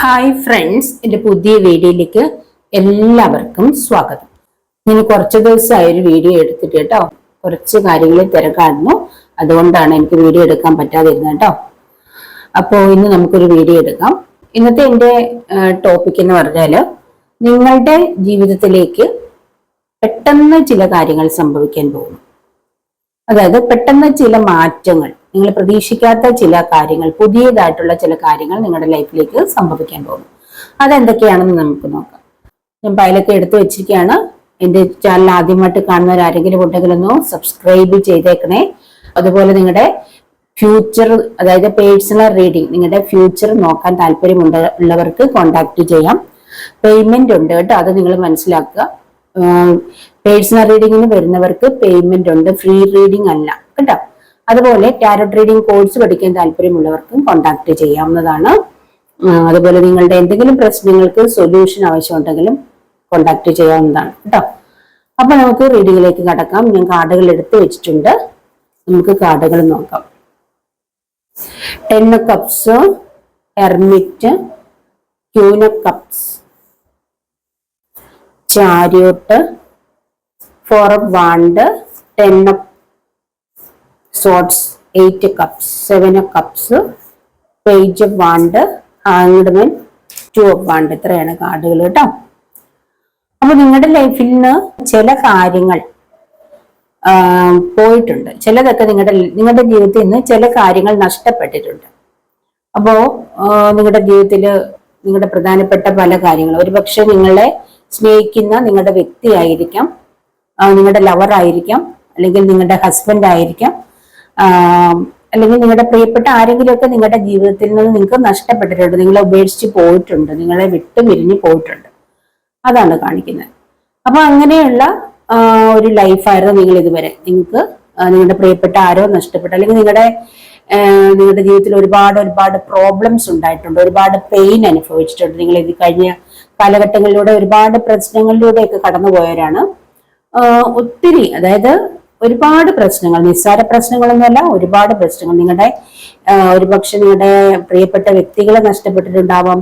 Hi friends, എൻ്റെ പുതിയ വീഡിയോയിലേക്ക് എല്ലാവർക്കും സ്വാഗതം. ഞാൻ കുറച്ച് ദിവസമായി ഒരു വീഡിയോ എടുത്തിട്ട് കേട്ടോ, കുറച്ച് കാര്യങ്ങൾ തിരക്കായിരുന്നു. അതുകൊണ്ടാണ് എനിക്ക് വീഡിയോ എടുക്കാൻ പറ്റാതിരുന്നത് കേട്ടോ. അപ്പോൾ ഇന്ന് നമുക്കൊരു വീഡിയോ എടുക്കാം. ഇന്നത്തെ എൻ്റെ ടോപ്പിക് എന്ന് പറഞ്ഞാൽ, നിങ്ങളുടെ ജീവിതത്തിലേക്ക് പെട്ടെന്ന് ചില കാര്യങ്ങൾ സംഭവിക്കാൻ പോകുന്നു. അതായത് പെട്ടെന്ന് ചില മാറ്റങ്ങൾ, നിങ്ങൾ പ്രതീക്ഷിക്കാത്ത ചില കാര്യങ്ങൾ, പുതിയതായിട്ടുള്ള ചില കാര്യങ്ങൾ നിങ്ങളുടെ ലൈഫിലേക്ക് സംഭവിക്കാൻ പോകുന്നു. അതെന്തൊക്കെയാണെന്ന് നമുക്ക് നോക്കാം. ഞാൻ ഫയലൊക്കെ എടുത്തു വെച്ചിരിക്കുകയാണ്. എൻ്റെ ചാനൽ ആദ്യമായിട്ട് കാണുന്നവർ ആരെങ്കിലും ഉണ്ടെങ്കിൽ ഒന്ന് സബ്സ്ക്രൈബ് ചെയ്തേക്കണേ. അതുപോലെ നിങ്ങളുടെ ഫ്യൂച്ചർ, അതായത് പേഴ്സണൽ റീഡിംഗ്, നിങ്ങളുടെ ഫ്യൂച്ചർ നോക്കാൻ താല്പര്യമുള്ളവർക്ക് കോണ്ടാക്ട് ചെയ്യാം. പേയ്മെന്റ് ഉണ്ട് കേട്ടോ, അത് നിങ്ങൾ മനസ്സിലാക്കുക. പേഴ്സണൽ റീഡിങ്ങിന് വരുന്നവർക്ക് പേയ്മെന്റ് ഉണ്ട്, ഫ്രീ റീഡിംഗ് അല്ല കേട്ടോ. അതുപോലെ ടാരോട്ട് റീഡിംഗ് കോഴ്സ് പഠിക്കാൻ താല്പര്യമുള്ളവർക്കും കോണ്ടാക്ട് ചെയ്യാവുന്നതാണ്. അതുപോലെ നിങ്ങളുടെ എന്തെങ്കിലും പ്രശ്നങ്ങൾക്ക് സൊല്യൂഷൻ ആവശ്യമുണ്ടെങ്കിലും കോണ്ടാക്ട് ചെയ്യാവുന്നതാണ് കേട്ടോ. അപ്പൊ നമുക്ക് റീഡിങ്ങിലേക്ക് കടക്കാം. ഞാൻ കാർഡുകൾ എടുത്തു വെച്ചിട്ടുണ്ട്, നമുക്ക് കാർഡുകൾ നോക്കാം. 10 cups, hermit, queen of cups, ചാരിയോട്ട്, 4 of wand, 10 of sorts, 8 cups, 7 of cups, page of wand, hanged man, 2 of wand. ഇത്രയാണ് കാർഡുകൾ കേട്ടോ. അപ്പൊ നിങ്ങളുടെ ലൈഫിൽ നിന്ന് ചില കാര്യങ്ങൾ പോയിട്ടുണ്ട്, ചിലതൊക്കെ നിങ്ങളുടെ ജീവിതത്തിൽ നിന്ന് ചില കാര്യങ്ങൾ നഷ്ടപ്പെട്ടിട്ടുണ്ട്. അപ്പോ നിങ്ങളുടെ ജീവിതത്തില് നിങ്ങളുടെ പ്രധാനപ്പെട്ട പല കാര്യങ്ങളും, ഒരുപക്ഷെ നിങ്ങളെ സ്നേഹിക്കുന്ന നിങ്ങളുടെ വ്യക്തി ആയിരിക്കാം, നിങ്ങളുടെ ലവർ ആയിരിക്കാം, അല്ലെങ്കിൽ നിങ്ങളുടെ ഹസ്ബൻഡ് ആയിരിക്കാം, അല്ലെങ്കിൽ നിങ്ങളുടെ പ്രിയപ്പെട്ട ആരെങ്കിലുമൊക്കെ നിങ്ങളുടെ ജീവിതത്തിൽ നിന്ന് നിങ്ങൾക്ക് നഷ്ടപ്പെട്ടിട്ടുണ്ട്, നിങ്ങളെ ഉപേക്ഷിച്ച് പോയിട്ടുണ്ട്, നിങ്ങളെ വിട്ടു പിരിഞ്ഞു പോയിട്ടുണ്ട്. അതാണ് കാണിക്കുന്നത്. അപ്പൊ അങ്ങനെയുള്ള ഒരു ലൈഫായിരുന്നു നിങ്ങൾ ഇതുവരെ. നിങ്ങൾക്ക് നിങ്ങളുടെ പ്രിയപ്പെട്ട ആരോ നഷ്ടപ്പെട്ടു, അല്ലെങ്കിൽ നിങ്ങളുടെ ജീവിതത്തിൽ ഒരുപാട് പ്രോബ്ലംസ് ഉണ്ടായിട്ടുണ്ട്, ഒരുപാട് പെയിൻ അനുഭവിച്ചിട്ടുണ്ട്. നിങ്ങൾ ഇത് കഴിഞ്ഞ കാലഘട്ടങ്ങളിലൂടെ ഒരുപാട് പ്രശ്നങ്ങളിലൂടെയൊക്കെ കടന്നുപോയവരാണ്. ഒത്തിരി, അതായത് ഒരുപാട് പ്രശ്നങ്ങൾ, നിസ്സാര പ്രശ്നങ്ങളൊന്നുമല്ല, ഒരുപാട് പ്രശ്നങ്ങൾ. നിങ്ങളുടെ ഒരുപക്ഷെ നിങ്ങളുടെ പ്രിയപ്പെട്ട വ്യക്തികളെ നഷ്ടപ്പെട്ടിട്ടുണ്ടാവാം,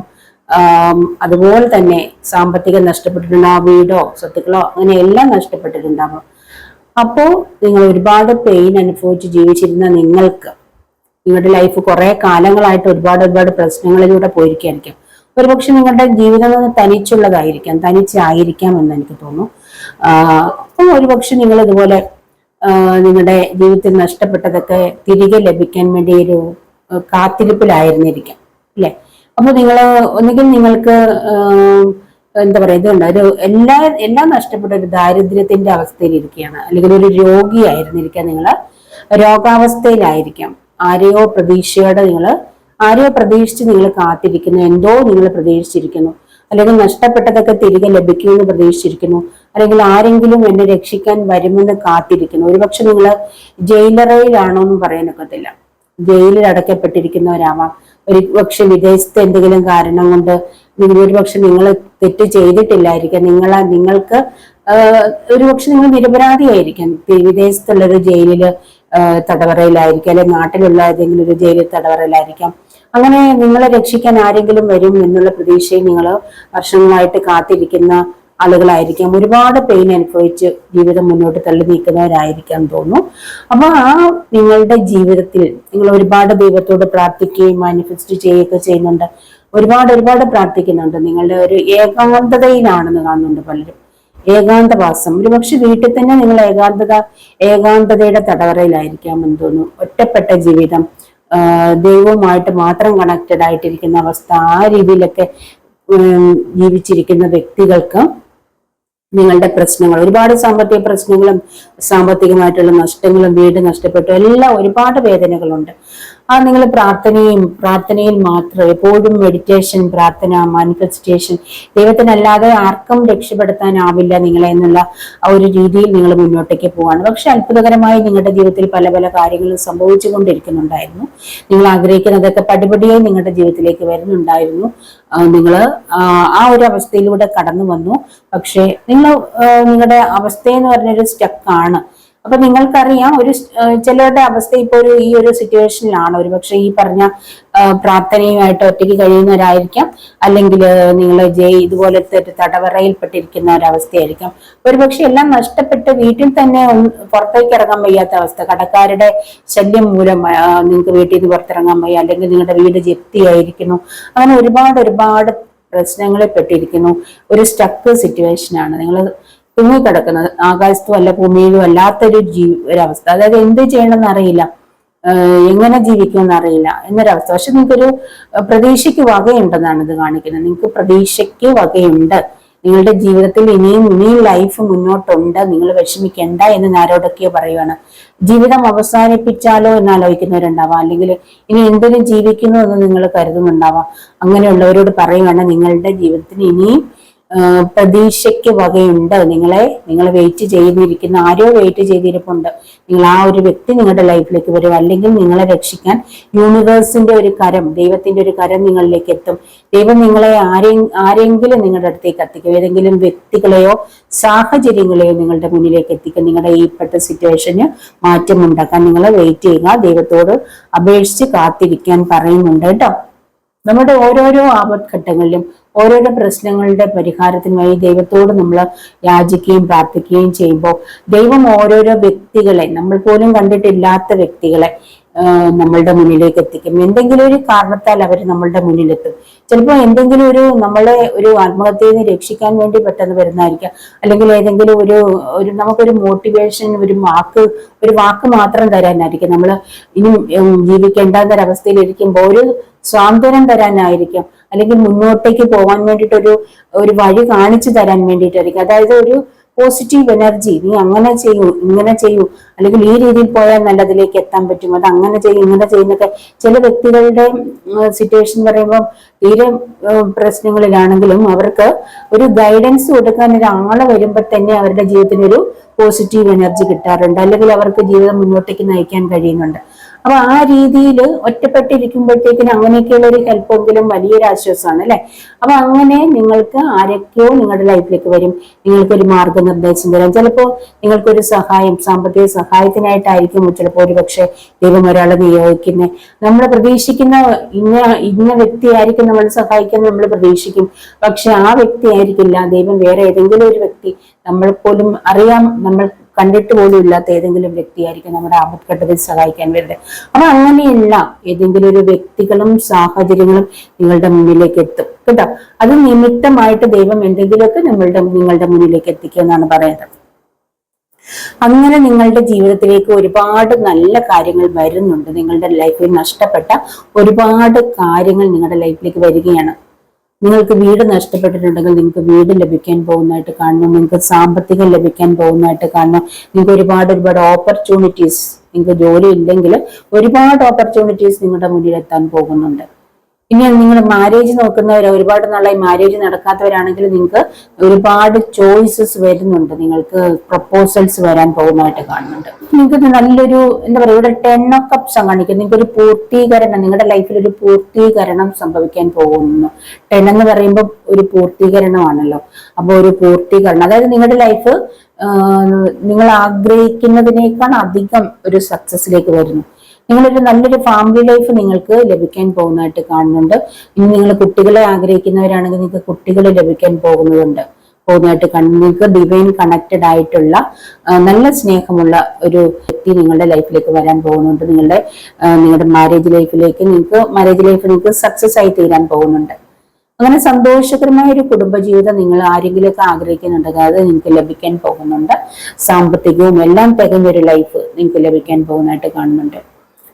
അതുപോലെ തന്നെ സാമ്പത്തികം നഷ്ടപ്പെട്ടിട്ടുണ്ടാവാം, വീടോ സ്വത്തുക്കളോ അങ്ങനെ എല്ലാം നഷ്ടപ്പെട്ടിട്ടുണ്ടാവാം. അപ്പോ നിങ്ങൾ ഒരുപാട് പെയിൻ അനുഭവിച്ച് ജീവിച്ചിരുന്ന നിങ്ങൾക്ക് നിങ്ങളുടെ ലൈഫ് കുറെ കാലങ്ങളായിട്ട് ഒരുപാട് പ്രശ്നങ്ങളിലൂടെ പോയിരിക്കായിരിക്കും. ഒരുപക്ഷെ നിങ്ങളുടെ ജീവിതം തനിച്ചായിരിക്കാം എന്ന് എനിക്ക് തോന്നുന്നു. അപ്പോൾ ഒരുപക്ഷെ നിങ്ങൾ ഇതുപോലെ നിങ്ങളുടെ ജീവിതത്തിൽ നഷ്ടപ്പെട്ടതൊക്കെ തിരികെ ലഭിക്കാൻ വേണ്ടി ഒരു കാത്തിരിപ്പിലായിരുന്നിരിക്കാം അല്ലെ. അപ്പൊ നിങ്ങൾ ഒന്നുകിൽ നിങ്ങൾക്ക് എന്താ പറയാ, ഇതുണ്ട്, ഒരു എല്ലാം നഷ്ടപ്പെട്ട ഒരു ദാരിദ്ര്യത്തിന്റെ അവസ്ഥയിൽ ഇരിക്കുകയാണ്, അല്ലെങ്കിൽ ഒരു രോഗിയായിരുന്നിരിക്കാം, നിങ്ങൾ രോഗാവസ്ഥയിലായിരിക്കാം. ആരെയോ പ്രതീക്ഷിച്ച് നിങ്ങൾ കാത്തിരിക്കുന്നു, എന്തോ നിങ്ങൾ പ്രതീക്ഷിച്ചിരിക്കുന്നു, അല്ലെങ്കിൽ നഷ്ടപ്പെട്ടതൊക്കെ തിരികെ ലഭിക്കുമെന്ന് പ്രതീക്ഷിച്ചിരിക്കുന്നു, അല്ലെങ്കിൽ ആരെങ്കിലും എന്നെ രക്ഷിക്കാൻ വരുമെന്ന് കാത്തിരിക്കുന്നു. ഒരുപക്ഷെ നിങ്ങൾ ജയിലറയിലാണോ എന്ന് പറയാനൊക്കത്തില്ല, ജയിലിൽ അടയ്ക്കപ്പെട്ടിരിക്കുന്നവരാവാം. ഒരുപക്ഷെ വിദേശത്തെ എന്തെങ്കിലും കാരണം കൊണ്ട് ഒരുപക്ഷെ നിങ്ങൾ തെറ്റ് ചെയ്തിട്ടില്ലായിരിക്കാം, നിങ്ങൾക്ക് ഒരുപക്ഷെ നിങ്ങൾ നിരപരാധിയായിരിക്കാം, വിദേശത്തുള്ളൊരു ജയിലില് തടവറയിലായിരിക്കാം, അല്ലെങ്കിൽ നാട്ടിലുള്ള ഏതെങ്കിലും ഒരു ജയിലിൽ തടവറയിലായിരിക്കാം. അങ്ങനെ നിങ്ങളെ രക്ഷിക്കാൻ ആരെങ്കിലും വരും എന്നുള്ള പ്രതീക്ഷയിൽ നിങ്ങൾ വർഷങ്ങളായിട്ട് കാത്തിരിക്കുന്ന ആളുകളായിരിക്കാം. ഒരുപാട് പെയിൻ അനുഭവിച്ച് ജീവിതം മുന്നോട്ട് തള്ളി നീക്കുന്നവരായിരിക്കാം തോന്നുന്നു. അപ്പൊ നിങ്ങളുടെ ജീവിതത്തിൽ നിങ്ങൾ ഒരുപാട് ദൈവത്തോട് പ്രാർത്ഥിക്കുകയും മാനിഫെസ്റ്റ് ചെയ്യുകയൊക്കെ ചെയ്യുന്നുണ്ട്, ഒരുപാട് പ്രാർത്ഥിക്കുന്നുണ്ട്. നിങ്ങളുടെ ഒരു ഏകാന്തതയിലാണെന്ന് കാണുന്നുണ്ട് പലരും. ഏകാന്തവാസം, ഒരുപക്ഷെ വീട്ടിൽ തന്നെ നിങ്ങൾ ഏകാന്തതയുടെ തടവറയിലായിരിക്കാം എന്ന് തോന്നുന്നു. ഒറ്റപ്പെട്ട ജീവിതം, ദൈവവുമായിട്ട് മാത്രം കണക്റ്റഡ് ആയിട്ടിരിക്കുന്ന അവസ്ഥ, ആ രീതിയിലൊക്കെ ജീവിച്ചിരിക്കുന്ന വ്യക്തികൾക്ക് നിങ്ങളുടെ പ്രശ്നങ്ങൾ, ഒരുപാട് സാമ്പത്തിക പ്രശ്നങ്ങളും സാമ്പത്തികമായിട്ടുള്ള നഷ്ടങ്ങളും, വീട് നഷ്ടപ്പെട്ടു, എല്ലാം ഒരുപാട് വേദനകളുണ്ട്. നിങ്ങൾ പ്രാർത്ഥനയിൽ മാത്രം എപ്പോഴും മെഡിറ്റേഷൻ, പ്രാർത്ഥന, മാനിഫെസ്റ്റേഷൻ, ദൈവത്തിനല്ലാതെ ആർക്കും രക്ഷപ്പെടുത്താനാവില്ല നിങ്ങളെ എന്നുള്ള ആ ഒരു രീതിയിൽ നിങ്ങൾ മുന്നോട്ടേക്ക് പോവാണ്. പക്ഷെ അത്ഭുതകരമായി നിങ്ങളുടെ ജീവിതത്തിൽ പല കാര്യങ്ങളും സംഭവിച്ചു കൊണ്ടിരിക്കുന്നുണ്ടായിരുന്നു. നിങ്ങൾ ആഗ്രഹിക്കുന്നതൊക്കെ പടിപടിയായി നിങ്ങളുടെ ജീവിതത്തിലേക്ക് വരുന്നുണ്ടായിരുന്നു. നിങ്ങൾ ആ ഒരു അവസ്ഥയിലൂടെ കടന്നു വന്നു. പക്ഷെ നിങ്ങളുടെ അവസ്ഥയെന്ന് പറഞ്ഞൊരു സ്റ്റക്കാണ്. അപ്പൊ നിങ്ങൾക്കറിയാം ചിലരുടെ അവസ്ഥ ഇപ്പൊ ഈ ഒരു സിറ്റുവേഷനിലാണ്. ഒരുപക്ഷെ ഈ പറഞ്ഞ പ്രാർത്ഥനയുമായിട്ട് ഒറ്റയ്ക്ക് കഴിയുന്നവരായിരിക്കാം, അല്ലെങ്കിൽ നിങ്ങൾ ഇതുപോലത്തെ ഒരു തടവറയിൽപ്പെട്ടിരിക്കുന്ന ഒരവസ്ഥയായിരിക്കാം. ഒരുപക്ഷെ എല്ലാം നഷ്ടപ്പെട്ട് വീട്ടിൽ തന്നെ പുറത്തേക്ക് ഇറങ്ങാൻ വയ്യാത്ത അവസ്ഥ, കടക്കാരുടെ ശല്യം മൂലം നിങ്ങൾക്ക് വീട്ടിൽ നിന്ന് പുറത്തിറങ്ങാൻ വയ്യ, അല്ലെങ്കിൽ നിങ്ങളുടെ വീട് ജപ്തിയായിരിക്കുന്നു. അങ്ങനെ ഒരുപാട് പ്രശ്നങ്ങളിൽ പെട്ടിരിക്കുന്നു. ഒരു സ്റ്റക്ക് സിറ്റുവേഷനാണ്. നിങ്ങൾ തൂങ്ങിക്കിടക്കുന്നത് ആകാശത്തും അല്ല ഭൂമിയിലും അല്ലാത്തൊരു ഒരവസ്ഥ. അതായത് എന്ത് ചെയ്യണമെന്ന് അറിയില്ല, എങ്ങനെ ജീവിക്കുമെന്ന് അറിയില്ല എന്നൊരവസ്ഥ. പക്ഷെ നിങ്ങൾക്കൊരു പ്രതീക്ഷയ്ക്ക് വകയുണ്ടെന്നാണ് ഇത് കാണിക്കുന്നത്. നിങ്ങൾക്ക് പ്രതീക്ഷയ്ക്ക് വകയുണ്ട്. നിങ്ങളുടെ ജീവിതത്തിൽ ഇനിയും ലൈഫ് മുന്നോട്ടുണ്ട്. നിങ്ങൾ വിഷമിക്കേണ്ട എന്ന് ആരോടൊക്കെയോ പറയുവാണ്. ജീവിതം അവസാനിപ്പിച്ചാലോ എന്ന് ആലോചിക്കുന്നവരുണ്ടാവാം, അല്ലെങ്കിൽ ഇനി എന്തിനും ജീവിക്കുന്നു എന്ന് നിങ്ങൾ കരുതുന്നുണ്ടാവാം. അങ്ങനെയുള്ളവരോട് പറയുവാണ്, നിങ്ങളുടെ ജീവിതത്തിന് ഇനിയും പ്രതീക്ഷയ്ക്ക് വകയുണ്ട്. നിങ്ങൾ വെയിറ്റ് ചെയ്തിരിക്കുന്ന ആരോ വെയിറ്റ് ചെയ്തിരിപ്പുണ്ട്. നിങ്ങൾ ആ ഒരു വ്യക്തി നിങ്ങളുടെ ലൈഫിലേക്ക് വരും, അല്ലെങ്കിൽ നിങ്ങളെ രക്ഷിക്കാൻ യൂണിവേഴ്സിന്റെ ഒരു കരം, ദൈവത്തിന്റെ ഒരു കരം നിങ്ങളിലേക്ക് എത്തും. ദൈവം നിങ്ങളെ ആരെങ്കിലും നിങ്ങളുടെ അടുത്തേക്ക് എത്തിക്കും. ഏതെങ്കിലും വ്യക്തികളെയോ സാഹചര്യങ്ങളെയോ നിങ്ങളുടെ മുന്നിലേക്ക് എത്തിക്കും. നിങ്ങളുടെ ഈപ്പെട്ട സിറ്റുവേഷന് മാറ്റമുണ്ടാക്കാൻ നിങ്ങൾ വെയിറ്റ് ചെയ്യുക. ദൈവത്തോട് അപേക്ഷിച്ച് കാത്തിരിക്കാൻ പറയുന്നുണ്ട് കേട്ടോ. നമ്മുടെ ഓരോരോ ആപത്ഘട്ടങ്ങളിലും ഓരോരോ പ്രശ്നങ്ങളുടെ പരിഹാരത്തിനുമായി ദൈവത്തോട് നമ്മൾ യാചിക്കുകയും പ്രാർത്ഥിക്കുകയും ചെയ്യുമ്പോൾ ദൈവം ഓരോരോ വ്യക്തികളെ, നമ്മൾ പോലും കണ്ടിട്ടില്ലാത്ത വ്യക്തികളെ നമ്മളുടെ മുന്നിലേക്ക് എത്തിക്കും. എന്തെങ്കിലും ഒരു കാരണത്താൽ അവർ നമ്മളുടെ മുന്നിലെത്തും. ചിലപ്പോൾ എന്തെങ്കിലും നമ്മളെ ഒരു ആത്മഹത്യയിൽ നിന്ന് രക്ഷിക്കാൻ വേണ്ടി പെട്ടെന്ന് വരുന്നതായിരിക്കാം, അല്ലെങ്കിൽ ഏതെങ്കിലും ഒരു നമുക്കൊരു മോട്ടിവേഷൻ, ഒരു വാക്ക് മാത്രം തരാനായിരിക്കും. നമ്മൾ ഇനി ജീവിക്കേണ്ടെന്നൊരവസ്ഥയിൽ ഇരിക്കുമ്പോൾ ഒരു സ്വാതന്ത്ര്യം തരാനായിരിക്കും, അല്ലെങ്കിൽ മുന്നോട്ടേക്ക് പോകാൻ വേണ്ടിയിട്ട് ഒരു വഴി കാണിച്ചു തരാൻ വേണ്ടിയിട്ടായിരിക്കും. അതായത് ഒരു പോസിറ്റീവ് എനർജി, നീ അങ്ങനെ ചെയ്യൂ, ഇങ്ങനെ ചെയ്യൂ, അല്ലെങ്കിൽ ഈ രീതിയിൽ പോയാൽ നല്ലതിലേക്ക് എത്താൻ പറ്റും, അത് അങ്ങനെ ചെയ്യും, ഇങ്ങനെ ചെയ്യുന്നൊക്കെ. ചില വ്യക്തികളുടെ സിറ്റുവേഷൻ പറയുമ്പോൾ തീരെ പ്രശ്നങ്ങളിലാണെങ്കിലും അവർക്ക് ഒരു ഗൈഡൻസ് കൊടുക്കാൻ ഒരാളെ വരുമ്പോൾ തന്നെ അവരുടെ ജീവിതത്തിന് ഒരു പോസിറ്റീവ് എനർജി കിട്ടാറുണ്ട്, അല്ലെങ്കിൽ അവർക്ക് ജീവിതം മുന്നോട്ടേക്ക് നയിക്കാൻ കഴിയുന്നുണ്ട്. അപ്പൊ ആ രീതിയിൽ ഒറ്റപ്പെട്ടിരിക്കുമ്പോഴത്തേക്കിന് അങ്ങനെയൊക്കെയുള്ള ഒരു ഹെൽപ്പെങ്കിലും വലിയൊരു ആശ്വാസമാണ് അല്ലെ. അപ്പൊ അങ്ങനെ നിങ്ങൾക്ക് ആരൊക്കെയോ നിങ്ങളുടെ ലൈഫിലേക്ക് വരും, നിങ്ങൾക്കൊരു മാർഗനിർദ്ദേശം തരാം. ചിലപ്പോൾ നിങ്ങൾക്കൊരു സഹായം, സാമ്പത്തിക സഹായത്തിനായിട്ടായിരിക്കും ചിലപ്പോൾ ഒരു പക്ഷെ ദൈവം ഒരാളെ നിയോഗിക്കുന്നത്. നമ്മൾ പ്രതീക്ഷിക്കുന്ന ഇന്ന വ്യക്തിയായിരിക്കും നമ്മൾ സഹായിക്കാൻ നമ്മൾ പ്രതീക്ഷിക്കും. പക്ഷെ ആ വ്യക്തി ആയിരിക്കില്ല, ദൈവം വേറെ ഏതെങ്കിലും ഒരു വ്യക്തി, നമ്മൾ പോലും അറിയാം, നമ്മൾ കണ്ടിട്ട് പോലും ഇല്ലാത്ത ഏതെങ്കിലും വ്യക്തിയായിരിക്കും നമ്മുടെ ആപത്ഘട്ടത്തിൽ സഹായിക്കാൻ വരുന്നത്. അപ്പൊ അങ്ങനെയല്ല, ഏതെങ്കിലും ഒരു വ്യക്തികളും സാഹചര്യങ്ങളും നിങ്ങളുടെ മുന്നിലേക്ക് എത്തും കേട്ടോ. അത് നിമിത്തമായിട്ട് ദൈവം എന്തെങ്കിലുമൊക്കെ നിങ്ങളുടെ മുന്നിലേക്ക് എത്തിക്കുക എന്നാണ് പറയുന്നത്. അങ്ങനെ നിങ്ങളുടെ ജീവിതത്തിലേക്ക് ഒരുപാട് നല്ല കാര്യങ്ങൾ വരുന്നുണ്ട്. നിങ്ങളുടെ ലൈഫിൽ നഷ്ടപ്പെട്ട ഒരുപാട് കാര്യങ്ങൾ നിങ്ങളുടെ ലൈഫിലേക്ക് വരികയാണ്. നിങ്ങൾക്ക് വീട് നഷ്ടപ്പെട്ടിട്ടുണ്ടെങ്കിൽ നിങ്ങൾക്ക് വീട് ലഭിക്കാൻ പോകുന്നതായിട്ട് കാണുന്നു. നിങ്ങൾക്ക് സാമ്പത്തികം ലഭിക്കാൻ പോകുന്നതായിട്ട് കാണുന്നു. നിങ്ങൾക്ക് ഒരുപാട് ഓപ്പർച്യൂണിറ്റീസ്, നിങ്ങൾക്ക് ജോലി ഇല്ലെങ്കിൽ ഒരുപാട് ഓപ്പർച്യൂണിറ്റീസ് നിങ്ങളുടെ മുന്നിൽ എത്താൻ പോകുന്നുണ്ട്. ഇനി നിങ്ങൾ മാരേജ് നോക്കുന്നവർ, ഒരുപാട് നാളായി മാരേജ് നടക്കാത്തവരാണെങ്കിൽ നിങ്ങൾക്ക് ഒരുപാട് ചോയ്സസ് വരുന്നുണ്ട്. നിങ്ങൾക്ക് പ്രപ്പോസൽസ് വരാൻ പോകുന്നതായിട്ട് കാണുന്നുണ്ട്. നിങ്ങൾക്ക് നല്ലൊരു എന്താ പറയുക, ഇവിടെ 10 of Cups കാണിക്കുന്നത്. നിങ്ങൾക്ക് ഒരു പൂർത്തീകരണം, നിങ്ങളുടെ ലൈഫിൽ ഒരു പൂർത്തീകരണം സംഭവിക്കാൻ പോകുന്നു. 10 എന്ന് പറയുമ്പോൾ ഒരു പൂർത്തീകരണമാണല്ലോ. അപ്പൊ ഒരു പൂർത്തീകരണം, അതായത് നിങ്ങളുടെ ലൈഫ് നിങ്ങൾ ആഗ്രഹിക്കുന്നതിനേക്കാൾ അധികം ഒരു സക്സസിലേക്ക് വരുന്നു. നിങ്ങളൊരു നല്ലൊരു ഫാമിലി ലൈഫ് നിങ്ങൾക്ക് ലഭിക്കാൻ പോകുന്നതായിട്ട് കാണുന്നുണ്ട്. ഇനി നിങ്ങൾ കുട്ടികളെ ആഗ്രഹിക്കുന്നവരാണെങ്കിൽ നിങ്ങൾക്ക് കുട്ടികൾ ലഭിക്കാൻ പോകുന്നതായിട്ട് കാണുന്നു. നിങ്ങൾക്ക് ഡിവൈൻ കണക്റ്റഡ് ആയിട്ടുള്ള നല്ല സ്നേഹമുള്ള ഒരു വ്യക്തി നിങ്ങളുടെ ലൈഫിലേക്ക് വരാൻ പോകുന്നുണ്ട്. നിങ്ങളുടെ മാരേജ് ലൈഫ് നിങ്ങൾക്ക് സക്സസ് ആയി തീരാൻ പോകുന്നുണ്ട്. അങ്ങനെ സന്തോഷകരമായ ഒരു കുടുംബജീവിതം നിങ്ങൾ ആരെങ്കിലുമൊക്കെ ആഗ്രഹിക്കുന്നുണ്ടെങ്കിൽ അത് നിങ്ങൾക്ക് ലഭിക്കാൻ പോകുന്നുണ്ട്. സാമ്പത്തികവും എല്ലാം തികഞ്ഞൊരു ലൈഫ് നിങ്ങൾക്ക് ലഭിക്കാൻ പോകുന്നതായിട്ട് കാണുന്നുണ്ട്.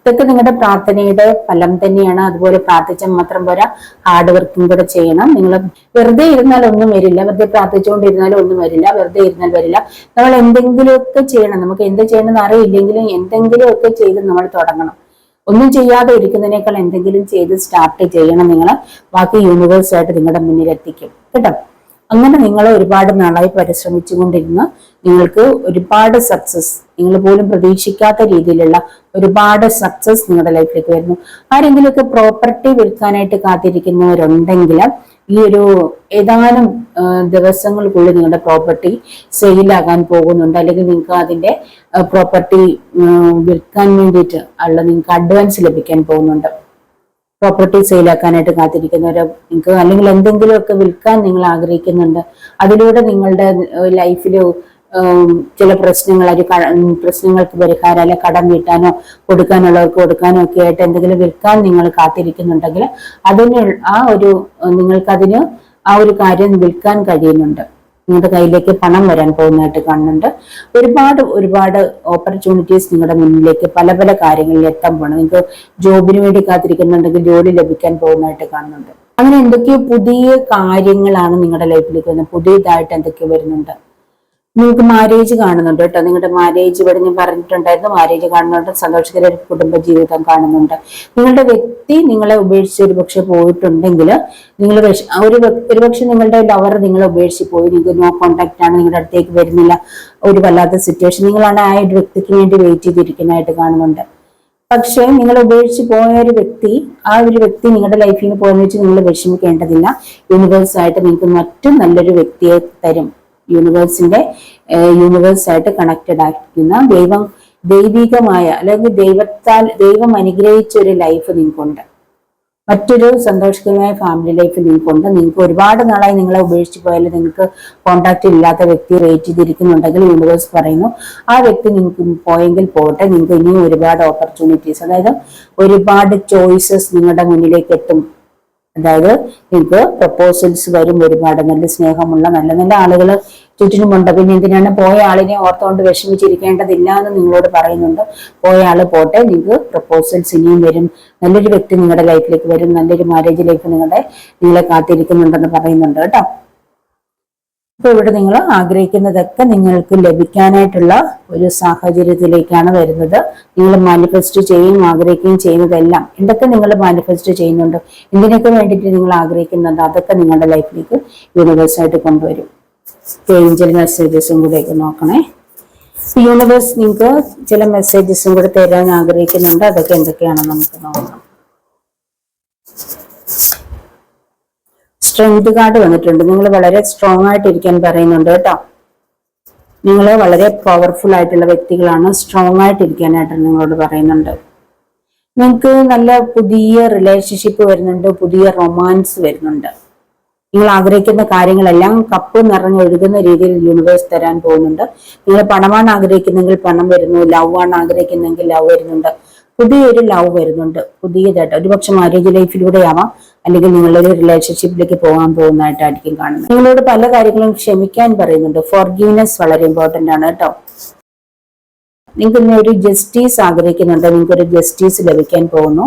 ഇതൊക്കെ നിങ്ങളുടെ പ്രാർത്ഥനയുടെ ഫലം തന്നെയാണ്. അതുപോലെ പ്രാർത്ഥിച്ചാൽ മാത്രം പോരാ, ഹാർഡ് വർക്കും കൂടെ ചെയ്യണം. നിങ്ങൾ വെറുതെ ഇരുന്നാൽ ഒന്നും വരില്ല, വെറുതെ പ്രാർത്ഥിച്ചുകൊണ്ടിരുന്നാലും ഒന്നും വരില്ല, വെറുതെ ഇരുന്നാൽ വരില്ല. നമ്മൾ എന്തെങ്കിലുമൊക്കെ ചെയ്യണം. നമുക്ക് എന്ത് ചെയ്യണമെന്ന് അറിയില്ലെങ്കിലും എന്തെങ്കിലുമൊക്കെ ചെയ്ത് നമ്മൾ തുടങ്ങണം. ഒന്നും ചെയ്യാതെ ഇരിക്കുന്നതിനേക്കാൾ എന്തെങ്കിലും ചെയ്ത് സ്റ്റാർട്ട് ചെയ്യണം. നിങ്ങൾ ബാക്കി യൂണിവേഴ്സായിട്ട് നിങ്ങളുടെ മുന്നിൽ എത്തിക്കും കേട്ടോ. അങ്ങനെ നിങ്ങൾ ഒരുപാട് നാളായി പരിശ്രമിച്ചുകൊണ്ടിരുന്ന് നിങ്ങൾക്ക് ഒരുപാട് സക്സസ് നിങ്ങൾ പോലും പ്രതീക്ഷിക്കാത്ത രീതിയിലുള്ള ഒരുപാട് സക്സസ് നിങ്ങളുടെ ലൈഫിലേക്ക് വരുന്നു. ആരെങ്കിലുമൊക്കെ പ്രോപ്പർട്ടി വിൽക്കാനായിട്ട് കാത്തിരിക്കുന്നവരുണ്ടെങ്കിൽ ഈ ഒരു ഏതാനും ദിവസങ്ങൾക്കുള്ളിൽ നിങ്ങളുടെ പ്രോപ്പർട്ടി സെയിലാകാൻ പോകുന്നുണ്ട്. അല്ലെങ്കിൽ നിങ്ങൾക്ക് അതിന്റെ പ്രോപ്പർട്ടി വിൽക്കാൻ വേണ്ടിയിട്ട് ഉള്ള നിങ്ങൾക്ക് അഡ്വാൻസ് ലഭിക്കാൻ പോകുന്നുണ്ട്. പ്രോപ്പർട്ടി സെയിലാക്കാനായിട്ട് കാത്തിരിക്കുന്നവരോ നിങ്ങൾക്ക് അല്ലെങ്കിൽ എന്തെങ്കിലുമൊക്കെ വിൽക്കാൻ നിങ്ങൾ ആഗ്രഹിക്കുന്നുണ്ട്. അതിലൂടെ നിങ്ങളുടെ ലൈഫിൽ ചില പ്രശ്നങ്ങൾക്ക് പരിഹാരം, അല്ലെ കടം വീട്ടാനോ കൊടുക്കാനുള്ളവർക്ക് കൊടുക്കാനോ ഒക്കെ ആയിട്ട് എന്തെങ്കിലും വിൽക്കാൻ നിങ്ങൾ കാത്തിരിക്കുന്നുണ്ടെങ്കിൽ നിങ്ങൾക്കതിന് ആ ഒരു കാര്യം വിൽക്കാൻ കഴിയുന്നുണ്ട്. നിങ്ങളുടെ കയ്യിലേക്ക് പണം വരാൻ പോകുന്നതായിട്ട് കാണുന്നുണ്ട്. ഒരുപാട് ഓപ്പർച്യൂണിറ്റീസ് നിങ്ങളുടെ മുന്നിലേക്ക് പല പല കാര്യങ്ങളിൽ എത്താൻ പോകണം. നിങ്ങൾക്ക് ജോബിന് വേണ്ടി കാത്തിരിക്കുന്നുണ്ടെങ്കിൽ ജോലി ലഭിക്കാൻ പോകുന്നതായിട്ട് കാണുന്നുണ്ട്. അങ്ങനെ എന്തൊക്കെയോ പുതിയ കാര്യങ്ങളാണ് നിങ്ങളുടെ ലൈഫിലേക്ക് വരുന്നത്. പുതിയതായിട്ട് എന്തൊക്കെയോ വരുന്നുണ്ട്. നിങ്ങൾക്ക് മാരേജ് കാണുന്നുണ്ട് കേട്ടോ. നിങ്ങളുടെ മാരേജ് ഇവിടെ ഞാൻ പറഞ്ഞിട്ടുണ്ടായിരുന്നു. മാരേജ് കാണുന്നുണ്ട്, സന്തോഷകര കുടുംബ ജീവിതം കാണുന്നുണ്ട്. നിങ്ങളുടെ വ്യക്തി നിങ്ങളെ ഉപേക്ഷിച്ച് ഒരുപക്ഷെ പോയിട്ടുണ്ടെങ്കിൽ നിങ്ങൾ ഒരുപക്ഷെ നിങ്ങളുടെ ലവർ നിങ്ങളെ ഉപേക്ഷിച്ച് പോയി, നിങ്ങൾക്ക് നോ കോണ്ടാക്ട് ആണ്, നിങ്ങളുടെ അടുത്തേക്ക് വരുന്നില്ല, ഒരു വല്ലാത്ത സിറ്റുവേഷൻ, നിങ്ങളാണ് ആ ഒരു വ്യക്തിക്ക് വേണ്ടി വെയിറ്റ് ചെയ്തിരിക്കുന്നതായിട്ട് കാണുന്നുണ്ട്. പക്ഷേ നിങ്ങൾ ഉപേക്ഷിച്ച് പോയ ഒരു വ്യക്തി നിങ്ങളുടെ ലൈഫിൽ നിന്ന് പോയെന്ന് വെച്ച് നിങ്ങൾ വിഷമിക്കേണ്ടതില്ല. യൂണിവേഴ്സായിട്ട് നിങ്ങൾക്ക് മറ്റും നല്ലൊരു വ്യക്തിയെ തരും. യൂണിവേഴ്സായിട്ട് കണക്റ്റഡ് ആയിരിക്കുന്ന ദൈവികമായ അല്ലെങ്കിൽ ദൈവം അനുഗ്രഹിച്ച ഒരു ലൈഫ് നിങ്ങൾക്കുണ്ട്. മറ്റൊരു സന്തോഷകരമായ ഫാമിലി ലൈഫ് നിങ്ങൾക്കുണ്ട്. നിങ്ങൾക്ക് ഒരുപാട് നാളായി നിങ്ങളെ ഉപേക്ഷിച്ച് പോയാൽ നിങ്ങൾക്ക് കോണ്ടാക്ട് ഇല്ലാത്ത വ്യക്തി വെയിറ്റ് ചെയ്തിരിക്കുന്നുണ്ടെങ്കിൽ യൂണിവേഴ്സ് പറയുന്നു ആ വ്യക്തി നിങ്ങൾക്ക് പോയെങ്കിൽ പോട്ടെ, നിങ്ങൾക്ക് ഇനിയും ഒരുപാട് ഓപ്പർച്യൂണിറ്റീസ്, അതായത് ഒരുപാട് ചോയ്സസ് നിങ്ങളുടെ മുന്നിലേക്ക് എത്തും. അതായത് നിങ്ങൾക്ക് പ്രപ്പോസൽസ് വരും. ഒരുപാട് നല്ല സ്നേഹമുള്ള നല്ല ആളുകൾ ചുറ്റിനുമുണ്ട്. പിന്നെ എന്തിനാണ് പോയ ആളിനെ ഓർത്തുകൊണ്ട് വിഷമിച്ചിരിക്കേണ്ടതില്ല എന്ന് നിങ്ങളോട് പറയുന്നുണ്ട്. പോയ ആള് പോട്ടെ, നിങ്ങൾക്ക് പ്രപ്പോസൽസ് ഇനിയും വരും. നല്ലൊരു വ്യക്തി നിങ്ങളുടെ ലൈഫിലേക്ക് വരും. നല്ലൊരു മാരേജ് ലൈഫ് നിങ്ങളെ കാത്തിരിക്കുന്നുണ്ടെന്ന് പറയുന്നുണ്ട് കേട്ടോ. അപ്പൊ ഇവിടെ നിങ്ങൾ ആഗ്രഹിക്കുന്നതൊക്കെ നിങ്ങൾക്ക് ലഭിക്കാനായിട്ടുള്ള ഒരു സാഹചര്യത്തിലേക്കാണ് വരുന്നത്. നിങ്ങൾ മാനിഫെസ്റ്റ് ചെയ്യുകയും ആഗ്രഹിക്കുകയും ചെയ്യുന്നതെല്ലാം എന്തൊക്കെ നിങ്ങൾ മാനിഫെസ്റ്റ് ചെയ്യുന്നുണ്ടോ, എന്തിനൊക്കെ വേണ്ടിയിട്ട് നിങ്ങൾ ആഗ്രഹിക്കുന്നുണ്ടോ, അതൊക്കെ നിങ്ങളുടെ ലൈഫിലേക്ക് യൂണിവേഴ്സായിട്ട് കൊണ്ടുവരും. ഏഞ്ചൽ മെസ്സേജസും കൂടെ നോക്കണേ. യൂണിവേഴ്സ് നിങ്ങൾക്ക് ചില മെസ്സേജസും കൂടെ തരാൻ ആഗ്രഹിക്കുന്നുണ്ട്. അതൊക്കെ എന്തൊക്കെയാണെന്ന് നമുക്ക് നോക്കാം. സ്ട്രെങ്ത് കാർഡ് വന്നിട്ടുണ്ട്. നിങ്ങൾ വളരെ സ്ട്രോങ് ആയിട്ട് ഇരിക്കാൻ പറയുന്നുണ്ട് കേട്ടോ. നിങ്ങൾ വളരെ പവർഫുൾ ആയിട്ടുള്ള വ്യക്തികളാണ്. സ്ട്രോങ് ആയിട്ട് ഇരിക്കാനായിട്ട് നിങ്ങളോട് പറയുന്നുണ്ട്. നിങ്ങൾക്ക് നല്ല പുതിയ റിലേഷൻഷിപ്പ് വരുന്നുണ്ട്, പുതിയ റൊമാൻസ് വരുന്നുണ്ട്. നിങ്ങൾ ആഗ്രഹിക്കുന്ന കാര്യങ്ങളെല്ലാം കപ്പ് നിറഞ്ഞൊഴുകുന്ന രീതിയിൽ യൂണിവേഴ്സ് തരാൻ പോകുന്നുണ്ട്. നിങ്ങൾ പണമാണ് ആഗ്രഹിക്കുന്നെങ്കിൽ പണം വരുന്നു, ലവ് ആണ് ആഗ്രഹിക്കുന്നെങ്കിൽ ലവ് വരുന്നുണ്ട്. പുതിയൊരു ലവ് വരുന്നുണ്ട്, പുതിയതായിട്ട്. ഒരുപക്ഷെ മാരേജ് ലൈഫിലൂടെ ആവാം, അല്ലെങ്കിൽ നിങ്ങളൊരു റിലേഷൻഷിപ്പിലേക്ക് പോകാൻ പോകുന്നതായിട്ടായിരിക്കും കാണുന്നത്. നിങ്ങളോട് പല കാര്യങ്ങളും ക്ഷമിക്കാൻ പറയുന്നുണ്ട്. ഫോർഗീവ്നെസ് വളരെ ഇമ്പോർട്ടന്റ് ആണ് കേട്ടോ. നിങ്ങൾക്ക് ഇന്ന് ഒരു ജസ്റ്റിസ് ആഗ്രഹിക്കുന്നുണ്ട്, നിങ്ങൾക്ക് ഒരു ജസ്റ്റിസ് ലഭിക്കാൻ പോകുന്നു.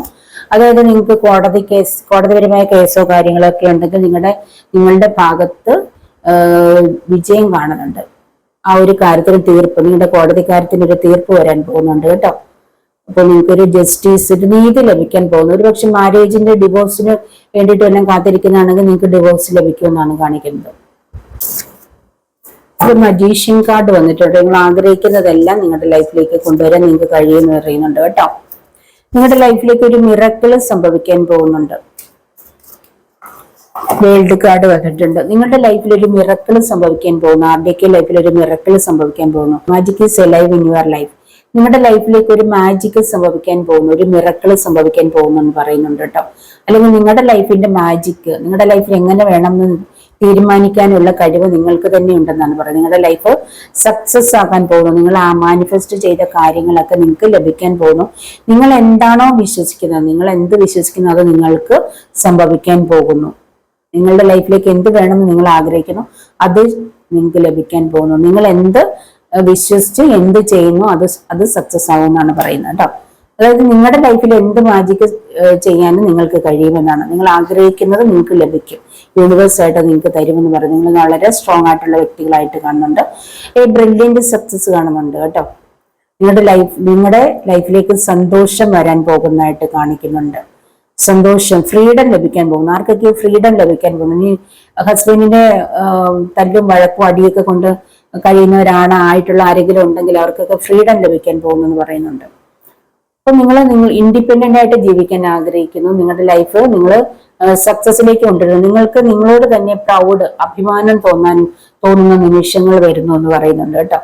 അതായത് നിങ്ങൾക്ക് കോടതിപരമായ കേസോ കാര്യങ്ങളോ ഒക്കെ ഉണ്ടെങ്കിൽ നിങ്ങളുടെ ഭാഗത്ത് വിജയം കാണുന്നുണ്ട്. ആ ഒരു കാര്യത്തിന് തീർപ്പ്, നിങ്ങളുടെ കോടതി കാര്യത്തിന് ഒരു തീർപ്പ് വരാൻ പോകുന്നുണ്ട് കേട്ടോ. അപ്പൊ നിങ്ങൾക്കൊരു ജസ്റ്റിസ്, ഒരു നീതി ലഭിക്കാൻ പോകുന്നു. ഒരു പക്ഷെ മാരേജിന്റെ ഡിവോഴ്സിന് വേണ്ടിയിട്ട് എല്ലാം കാത്തിരിക്കുന്നതാണെങ്കിൽ നിങ്ങൾക്ക് ഡിവോഴ്സ് ലഭിക്കുമെന്നാണ് കാണിക്കുന്നത്. ഒരു മജീഷ്യൻ കാർഡ് വന്നിട്ടുണ്ട്. നിങ്ങൾ ആഗ്രഹിക്കുന്നതെല്ലാം നിങ്ങളുടെ ലൈഫിലേക്ക് കൊണ്ടുവരാൻ നിങ്ങൾക്ക് കഴിയുമെന്ന് പറയുന്നുണ്ട് കേട്ടോ. നിങ്ങളുടെ ലൈഫിലേക്ക് ഒരു മിറക്കിള് സംഭവിക്കാൻ പോകുന്നുണ്ട്. വേൾഡ് കാർഡ് വന്നിട്ടുണ്ട്. നിങ്ങളുടെ ലൈഫിൽ ഒരു മിറക്കിള് സംഭവിക്കാൻ പോകുന്നു. ആരുടെയൊക്കെ ലൈഫിൽ ഒരു മിറക്കിള് സംഭവിക്കാൻ പോകുന്നു. Magic is alive in your life. നിങ്ങളുടെ ലൈഫിലേക്ക് ഒരു മാജിക് സംഭവിക്കാൻ പോകുന്നു, ഒരു മിറക്കിള് സംഭവിക്കാൻ പോകുന്നു എന്ന് പറയുന്നുണ്ട് കേട്ടോ. അല്ലെങ്കിൽ നിങ്ങളുടെ ലൈഫിന്റെ മാജിക്, നിങ്ങളുടെ ലൈഫിൽ എങ്ങനെ വേണമെന്ന് തീരുമാനിക്കാനുള്ള കഴിവ് നിങ്ങൾക്ക് തന്നെ ഉണ്ടെന്നാണ് പറയുന്നത്. നിങ്ങളുടെ ലൈഫ് സക്സസ് ആകാൻ പോകുന്നു. നിങ്ങൾ ആ മാനിഫെസ്റ്റ് ചെയ്ത കാര്യങ്ങളൊക്കെ നിങ്ങൾക്ക് ലഭിക്കാൻ പോകുന്നു. നിങ്ങൾ എന്താണോ വിശ്വസിക്കുന്നത്, നിങ്ങൾ എന്ത് വിശ്വസിക്കുന്നു അത് നിങ്ങൾക്ക് സംഭവിക്കാൻ പോകുന്നു. നിങ്ങളുടെ ലൈഫിലേക്ക് എന്ത് വേണമെന്ന് നിങ്ങൾ ആഗ്രഹിക്കുന്നു അത് നിങ്ങൾക്ക് ലഭിക്കാൻ പോകുന്നു. നിങ്ങൾ എന്ത് വിശ്വസിച്ച് എന്ത് ചെയ്യുന്നു അത് സക്സസ് ആവുമെന്നാണ് പറയുന്നത് കേട്ടോ. അതായത് നിങ്ങളുടെ ലൈഫിൽ എന്ത് മാജിക് ചെയ്യാനും നിങ്ങൾക്ക് കഴിയുമെന്നാണ്. നിങ്ങൾ ആഗ്രഹിക്കുന്നത് നിങ്ങൾക്ക് ലഭിക്കും. യൂണിവേഴ്സായിട്ട് നിങ്ങൾക്ക് തരുമെന്ന് പറയുന്നത്. നിങ്ങൾ വളരെ സ്ട്രോങ് ആയിട്ടുള്ള വ്യക്തികളായിട്ട് കാണുന്നുണ്ട്. ബ്രില്യന്റ് സക്സസ് കാണുന്നുണ്ട് കേട്ടോ. നിങ്ങളുടെ ലൈഫിലേക്ക് സന്തോഷം വരാൻ പോകുന്നതായിട്ട് കാണിക്കുന്നുണ്ട്. സന്തോഷം, ഫ്രീഡം ലഭിക്കാൻ പോകുന്നു. ആർക്കൊക്കെ ഫ്രീഡം ലഭിക്കാൻ പോകുന്നു. ഇനി ഹസ്ബൻഡിന്റെ തല്ലും വഴക്കും അടിയൊക്കെ കൊണ്ട് കഴിയുന്നവരാണ് ആയിട്ടുള്ള ആരെങ്കിലും ഉണ്ടെങ്കിൽ അവർക്കൊക്കെ ഫ്രീഡം ലഭിക്കാൻ പോകുമെന്ന് പറയുന്നുണ്ട്. അപ്പൊ നിങ്ങൾ ഇൻഡിപെൻഡന്റ് ആയിട്ട് ജീവിക്കാൻ ആഗ്രഹിക്കുന്നു, നിങ്ങളുടെ ലൈഫ് നിങ്ങൾ സക്സസിലേക്ക് കൊണ്ടുവരുന്നു, നിങ്ങൾക്ക് നിങ്ങളോട് തന്നെ പ്രൗഡ് അഭിമാനം തോന്നുന്ന നിമിഷങ്ങൾ വരുന്നു എന്ന് പറയുന്നുണ്ട് കേട്ടോ.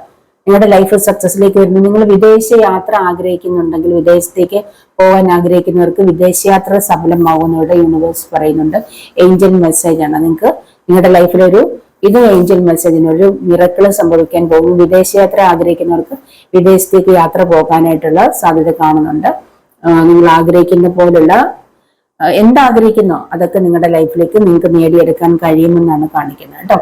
നിങ്ങളുടെ ലൈഫ് സക്സസിലേക്ക് വരുന്നു. നിങ്ങൾ വിദേശ യാത്ര ആഗ്രഹിക്കുന്നുണ്ടെങ്കിൽ, വിദേശത്തേക്ക് പോകാൻ ആഗ്രഹിക്കുന്നവർക്ക് വിദേശയാത്ര സഫലമാകുന്നവരുടെ യൂണിവേഴ്സ് പറയുന്നുണ്ട്. ഏഞ്ചൽ മെസ്സേജ് ആണ് നിങ്ങൾക്ക് നിങ്ങളുടെ ലൈഫിലൊരു ഇത് ഏഞ്ചൽ മെസ്സേജിന് ഒരു മിറക്കിൾ സംഭവിക്കാൻ പോകും. വിദേശയാത്ര ആഗ്രഹിക്കുന്നവർക്ക് വിദേശത്തേക്ക് യാത്ര പോകാനായിട്ടുള്ള സാധ്യത കാണുന്നുണ്ട്. നിങ്ങൾ ആഗ്രഹിക്കുന്ന പോലുള്ള എന്താഗ്രഹിക്കുന്നോ അതൊക്കെ നിങ്ങളുടെ ലൈഫിലേക്ക് നിങ്ങൾക്ക് നേടിയെടുക്കാൻ കഴിയുമെന്നാണ് കാണിക്കുന്നത് കേട്ടോ.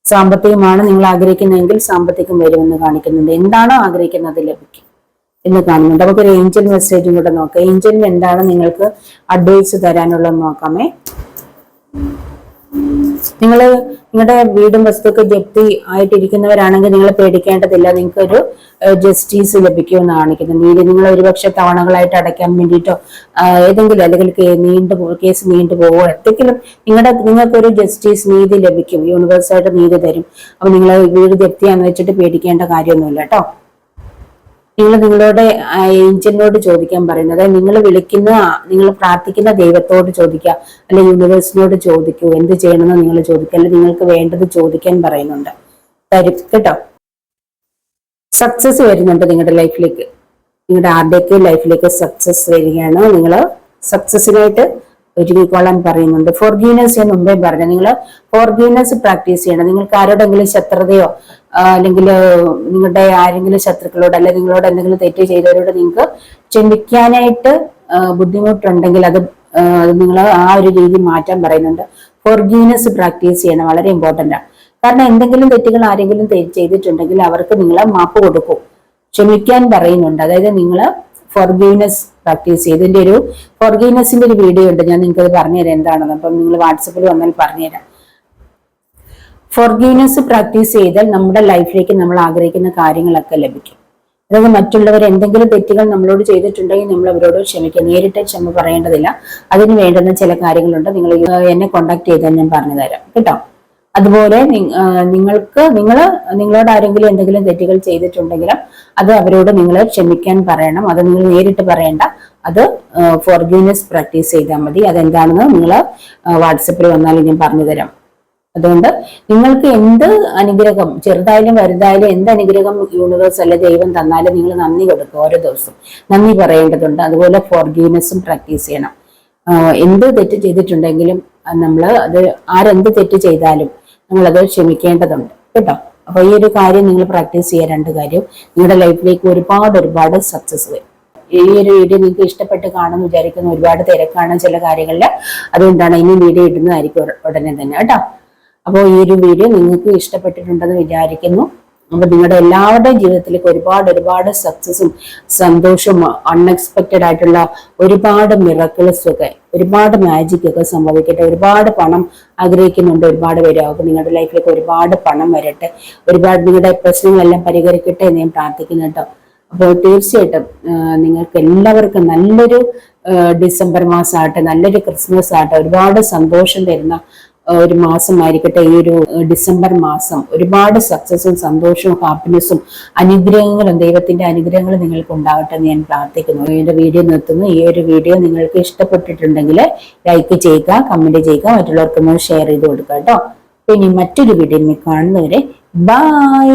സാമ്പത്തികമാണ് നിങ്ങൾ ആഗ്രഹിക്കുന്നതെങ്കിൽ സാമ്പത്തികം വരുമെന്ന് കാണിക്കുന്നുണ്ട്. എന്താണോ ആഗ്രഹിക്കുന്നത് ലഭിക്കും എന്ന് കാണുന്നുണ്ട്. നമുക്കൊരു ഏഞ്ചൽ മെസ്സേജും കൂടെ നോക്കാം. ഏഞ്ചലിന് എന്താണ് നിങ്ങൾക്ക് അഡ്വൈസ് തരാനുള്ളത് നോക്കാമേ. നിങ്ങളുടെ വീടും വസ്തുക്കൾ ജപ്തി ആയിട്ടിരിക്കുന്നവരാണെങ്കിൽ നിങ്ങൾ പേടിക്കേണ്ടതില്ല. നിങ്ങൾക്ക് ഒരു ജസ്റ്റിസ് ലഭിക്കുമെന്ന് കാണിക്കുന്നു. നിങ്ങൾ ഒരുപക്ഷെ തവണകളായിട്ട് അടയ്ക്കാൻ വേണ്ടിയിട്ടോ ഏതെങ്കിലും അല്ലെങ്കിൽ കേസ് നീണ്ടുപോകുമോ എന്തെങ്കിലും നിങ്ങൾക്കൊരു ജസ്റ്റിസ് നീതി ലഭിക്കും. യൂണിവേഴ്സായിട്ട് നീതി തരും. അപ്പൊ നിങ്ങൾ വീട് ജപ്തിയാന്ന് വെച്ചിട്ട് പേടിക്കേണ്ട കാര്യമൊന്നുമില്ല കേട്ടോ. നിങ്ങളുടെ ഏഞ്ചലിനോട് ചോദിക്കാൻ പറയുന്നത്, നിങ്ങൾ പ്രാർത്ഥിക്കുന്ന ദൈവത്തോട് ചോദിക്കുക, അല്ലെ യൂണിവേഴ്സിനോട് ചോദിക്കൂ. എന്ത് ചെയ്യണമെന്ന് നിങ്ങൾ ചോദിക്കുക, അല്ലെ നിങ്ങൾക്ക് വേണ്ടത് ചോദിക്കാൻ പറയുന്നുണ്ട്, തരും കേട്ടോ. സക്സസ് വരുന്നുണ്ട് നിങ്ങളുടെ ലൈഫിലേക്ക്. നിങ്ങളുടെ ആരുടെയൊക്കെ ലൈഫിലേക്ക് സക്സസ് വരികയാണ്. നിങ്ങൾ സക്സസിനായിട്ട് ഒരുങ്ങിക്കൊള്ളാൻ പറയുന്നുണ്ട്. ഫോർഗീവ്നെസ് ഞാൻ മുമ്പേ പറഞ്ഞു, നിങ്ങൾ ഫോർഗീവ്നെസ് പ്രാക്ടീസ് ചെയ്യണം. നിങ്ങൾക്ക് ആരോടെങ്കിലും ശത്രുതയോ അല്ലെങ്കിൽ നിങ്ങളുടെ ആരെങ്കിലും ശത്രുക്കളോട് അല്ലെങ്കിൽ നിങ്ങളോട് എന്തെങ്കിലും തെറ്റ് ചെയ്തവരോട് നിങ്ങൾക്ക് ക്ഷമിക്കാനായിട്ട് ബുദ്ധിമുട്ടുണ്ടെങ്കിൽ അത് നിങ്ങൾ ആ ഒരു രീതി മാറ്റാൻ പറയുന്നുണ്ട്. ഫോർഗീവ്നെസ് പ്രാക്ടീസ് ചെയ്യണം, വളരെ ഇമ്പോർട്ടൻ്റ് ആണ്. കാരണം എന്തെങ്കിലും തെറ്റുകൾ ആരെങ്കിലും ചെയ്തിട്ടുണ്ടെങ്കിൽ അവർക്ക് നിങ്ങൾ മാപ്പ് കൊടുക്കും, ക്ഷമിക്കാൻ പറയുന്നുണ്ട്. അതായത് നിങ്ങൾ ഫോർഗീവ്നെസ് പ്രാക്ടീസ് ചെയ്ത് ഇതിന്റെ ഒരു ഫോർഗീവ്നെസിന്റെ ഒരു വീഡിയോ ഉണ്ട്, ഞാൻ നിങ്ങൾക്ക് അത് പറഞ്ഞുതരാം എന്താണെന്ന്. അപ്പം നിങ്ങൾ വാട്സപ്പിൽ വന്നാൽ പറഞ്ഞുതരാം. ഫോർഗീവ്നെസ് പ്രാക്ടീസ് ചെയ്താൽ നമ്മുടെ ലൈഫിലേക്ക് നമ്മൾ ആഗ്രഹിക്കുന്ന കാര്യങ്ങളൊക്കെ ലഭിക്കും. അതായത് മറ്റുള്ളവർ എന്തെങ്കിലും തെറ്റുകൾ നമ്മളോട് ചെയ്തിട്ടുണ്ടെങ്കിൽ നമ്മൾ അവരോട് ക്ഷമിക്കുക. നേരിട്ട് ക്ഷമ പറയേണ്ടതില്ല. അതിന് വേണ്ടുന്ന ചില കാര്യങ്ങളുണ്ട്. നിങ്ങൾ എന്നെ കോണ്ടാക്ട് ചെയ്താൽ ഞാൻ പറഞ്ഞു തരാം കേട്ടോ. അതുപോലെ നിങ്ങളോട് ആരെങ്കിലും എന്തെങ്കിലും തെറ്റുകൾ ചെയ്തിട്ടുണ്ടെങ്കിലും അത് അവരോട് നിങ്ങൾ ക്ഷമിക്കാൻ പറയണം. അത് നിങ്ങൾ നേരിട്ട് പറയണ്ട. അത് ഫോർഗീവ്നെസ് പ്രാക്ടീസ് ചെയ്താൽ മതി. അതെന്താണെന്ന് നിങ്ങൾ വാട്സപ്പിൽ വന്നാൽ ഞാൻ പറഞ്ഞു തരാം. അതുകൊണ്ട് നിങ്ങൾക്ക് എന്ത് അനുഗ്രഹം, ചെറുതായാലും വലുതായാലും എന്ത് അനുഗ്രഹം യൂണിവേഴ്സ് അല്ലെ ദൈവം തന്നാലും നിങ്ങൾ നന്ദി കൊടുക്കുക. ഓരോ ദിവസവും നന്ദി പറയേണ്ടതുണ്ട്. അതുപോലെ ഫോർഗീവ്നെസ്സും പ്രാക്ടീസ് ചെയ്യണം. എന്ത് തെറ്റ് ചെയ്തിട്ടുണ്ടെങ്കിലും അത് ആരെന്ത് തെറ്റ് ചെയ്താലും നമ്മളത് ക്ഷമിക്കേണ്ടതുണ്ട് കേട്ടോ. അപ്പൊ ഈ ഒരു കാര്യം നിങ്ങൾ പ്രാക്ടീസ് ചെയ്യുക. രണ്ട് കാര്യം നിങ്ങളുടെ ലൈഫിലേക്ക് ഒരുപാട് സക്സസ് വരും. ഈ ഒരു വീഡിയോ നിങ്ങൾക്ക് ഇഷ്ടപ്പെട്ട് കാണുമെന്ന് വിചാരിക്കുന്നു. ഒരുപാട് തിരക്കാണ് ചില കാര്യങ്ങളിൽ, അതുകൊണ്ടാണ് ഇനി വീഡിയോ ഇടുന്നതായിരിക്കും ഉടനെ തന്നെ കേട്ടോ. അപ്പോൾ ഈ ഒരു വീഡിയോ നിങ്ങൾക്ക് ഇഷ്ടപ്പെട്ടിട്ടുണ്ടെന്ന് വിചാരിക്കുന്നു. അപ്പൊ നിങ്ങളുടെ എല്ലാവരുടെയും ജീവിതത്തിലേക്ക് ഒരുപാട് സക്സസും സന്തോഷവും അൺഎക്സ്പെക്റ്റഡ് ആയിട്ടുള്ള ഒരുപാട് മിറക്കിൾസും ഒക്കെ ഒരുപാട് മാജിക് ഒക്കെ സംഭവിക്കട്ടെ. ഒരുപാട് പണം ആഗ്രഹിക്കുന്നുണ്ട് ഒരുപാട് പേര്. അപ്പൊ നിങ്ങളുടെ ലൈഫിലേക്ക് ഒരുപാട് പണം വരട്ടെ. നിങ്ങളുടെ പ്രശ്നങ്ങളെല്ലാം പരിഹരിക്കട്ടെ എന്ന് ഞാൻ പ്രാർത്ഥിക്കുന്നു കേട്ടോ. അപ്പോൾ തീർച്ചയായിട്ടും നിങ്ങൾക്ക് എല്ലാവർക്കും നല്ലൊരു ഡിസംബർ മാസമാകട്ടെ, നല്ലൊരു ക്രിസ്മസ് ആകട്ടെ. ഒരുപാട് സന്തോഷം തരുന്ന ഒരു മാസമായിരിക്കട്ടെ ഈ ഒരു ഡിസംബർ മാസം. ഒരുപാട് സക്സസും സന്തോഷവും ഹാപ്പിനെസ്സും അനുഗ്രഹങ്ങളും ദൈവത്തിന്റെ അനുഗ്രഹങ്ങളും നിങ്ങൾക്ക് ഉണ്ടാവട്ടെ എന്ന് ഞാൻ പ്രാർത്ഥിക്കുന്നു. എന്റെ വീഡിയോ നിർത്തുന്നു. ഈ ഒരു വീഡിയോ നിങ്ങൾക്ക് ഇഷ്ടപ്പെട്ടിട്ടുണ്ടെങ്കിൽ ലൈക്ക് ചെയ്യുക, കമന്റ് ചെയ്യുക, മറ്റുള്ളവർക്കൊന്ന് ഷെയർ ചെയ്ത് കൊടുക്കുക കേട്ടോ. ഇനി മറ്റൊരു വീഡിയോയിൽ കാണുന്നവരെ ബൈ.